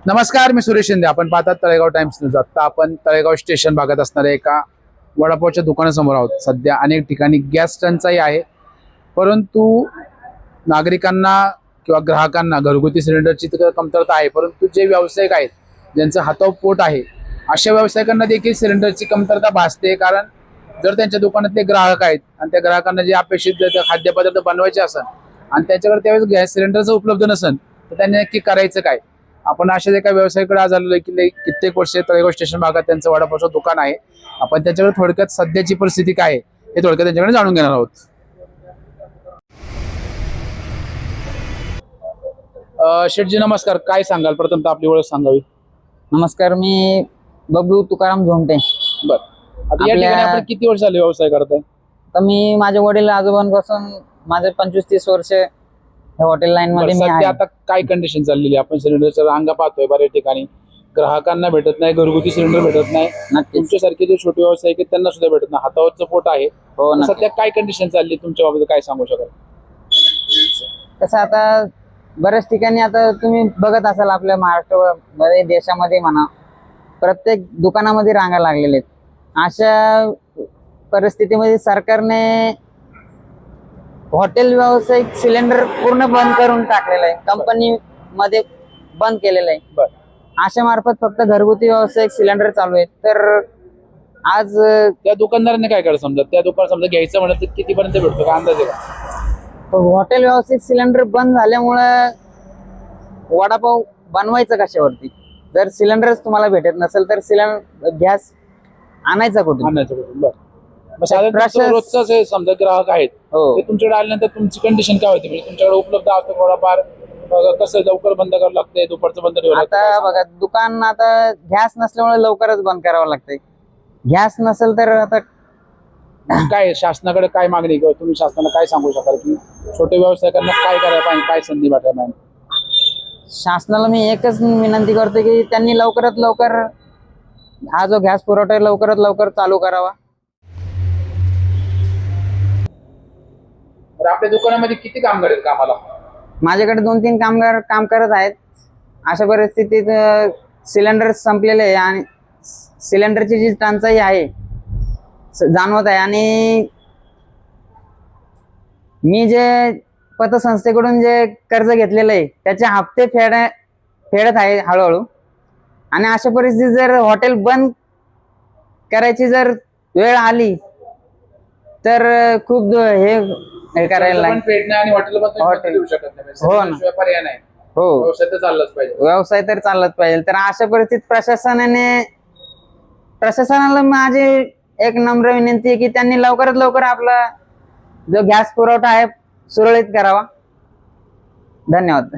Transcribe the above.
नमस्कार, मी सुरेश शिंदे. आपण पाहतात तळेगाव टाइम्स न्यूज. आता आपण तळेगाव स्टेशन भागात असणाऱ्या एका वडापावच्या दुकानासमोर आहोत. सध्या अनेक ठिकाणी गॅस टंचाई आहे, परंतु नागरिकांना किंवा ग्राहकांना घरगुती सिलेंडरची तर कमतरता आहे, परंतु जे व्यावसायिक आहेत ज्यांचं हातावर पोट आहे अशा व्यावसायिकांना देखील सिलेंडरची कमतरता भासते. कारण जर त्यांच्या दुकानातले ग्राहक आहेत आणि त्या ग्राहकांना जे अपेक्षित खाद्यपदार्थ बनवायचे असेल आणि त्याच्याकडे त्यावेळेस गॅस सिलेंडरचं उपलब्ध नसेल तर त्यांनी नक्की करायचं काय. आपण अशाच एका व्यवसायाकडे आज आलेलो आहे की कित्येक वर्ष तळेगाव स्टेशन भागात त्यांचं वडापावचं दुकान आहे. आपण त्याच्याकडे थोडक्यात सध्याची परिस्थिती काय आहे हे थोडक्यात त्यांच्याकडे जाणून घेणार आहोत. शेठजी नमस्कार, काय सांगाल? प्रथमतः आपली ओळख सांगावी. नमस्कार, मी बबलू तुकाराम झोमटे. बर, आता या ठिकाणी आपण किती वर्ष झाले व्यवसाय करताय? तर मी माझ्या वडील आजोबांपासून माझे 25-30 वर्ष हॉटेल लाईन मध्ये मी सध्या आहे. आता काय कंडिशन चाललेली आहे? आपण सिलेंडरच्या रांगा पाहतोय बऱ्याच ठिकाणी, ग्राहकांना भेटत नाही, घरगुती सिलेंडर भेटत नाही. नक्कीच. तुमच्यासारखे जे छोटे व्यवसायिक आहेत त्यांना सुद्धा भेटत नाही, हातावरचं पोट आहे. हो, नक्कीच. सध्या काय कंडिशन चालली तुमच्या बाबतीत, काय सांगू शकाल? कसं आता बऱ्याच ठिकाणी आता तुम्ही बघत असाल आपल्या महाराष्ट्रामध्ये, देशामध्ये म्हणा, प्रत्येक दुकानामध्ये रांगा लागलेल्या आहेत. अशा परिस्थितीमध्ये सरकारने हॉटेल व्यावसायिक सिलेंडर पूर्ण बंद करून टाकलेलं आहे, कंपनी मध्ये बंद केलेलं आहे. अशा मार्फत फक्त घरगुती व्यावसायिक सिलेंडर चालू आहेत. तर आज त्या दुकानदारांनी काय करायचं? समजा त्या दुकान समजा घ्यायचं म्हणत तर कितीपर्यंत भेटतो का अंदाज आहे का? हॉटेल व्यावसायिक सिलेंडर बंद झाल्यामुळं वडापाव बनवायचं कशावरती? जर सिलेंडरच तुम्हाला भेटत नसेल तर गॅस आणायचा कुठून? आणायचं कुठून? बरं, मग साधारण रोजचाच हे समजा ग्राहक आहेत, हो. ते तुमच्याकडे आल्यानंतर तुमची कंडिशन काय होती? म्हणजे तुमच्याकडे उपलब्ध असतं थोडाफार, कसं लवकर बंद करावं लागतंय, दुपारचं बंद ठेवावं लागतं? आता बघा, दुकान आता गॅस नसल्यामुळे लवकरच बंद करावं लागतंय. गॅस नसेल तर आता काय शासनाकडे काय मागणी किंवा तुम्ही शासनाला काय सांगू शकाल की छोटे व्यवसायिकांना काय करायला पाहिजे, काय संधी वाटायला पाहिजे? शासनाला मी एकच विनंती करतो की त्यांनी लवकरात लवकर हा जो गॅस पुरवठा आहे लवकरात लवकर चालू करावा. तर आपल्या दुकानामध्ये किती कामगार आहेत कामाला? माझ्याकडे 2-3 कामगार काम करत आहेत. अशा परिस्थितीत सिलेंडर संपलेले आहे आणि सिलेंडरची जी टंचाई आहे जाणवत आहे. आणि मी जे पतसंस्थेकडून जे कर्ज घेतलेलं आहे त्याचे हप्ते फेडत आहे हळूहळू. आणि अशा परिस्थितीत जर हॉटेल बंद करायची जर वेळ आली तर खूप हे करायला लागेल. आणि हॉटेल देऊ शकत नाही, हो ना. पर्याय नाही. हो, व्यवसाय तर चाललाच पाहिजे. व्यवसाय तर चाललाच पाहिजे. तर अशा परिस्थितीत प्रशासनाला माझी एक नम्र विनंती आहे की त्यांनी लवकरात लवकर आपला जो गॅस पुरवठा आहे सुरळीत करावा. धन्यवाद.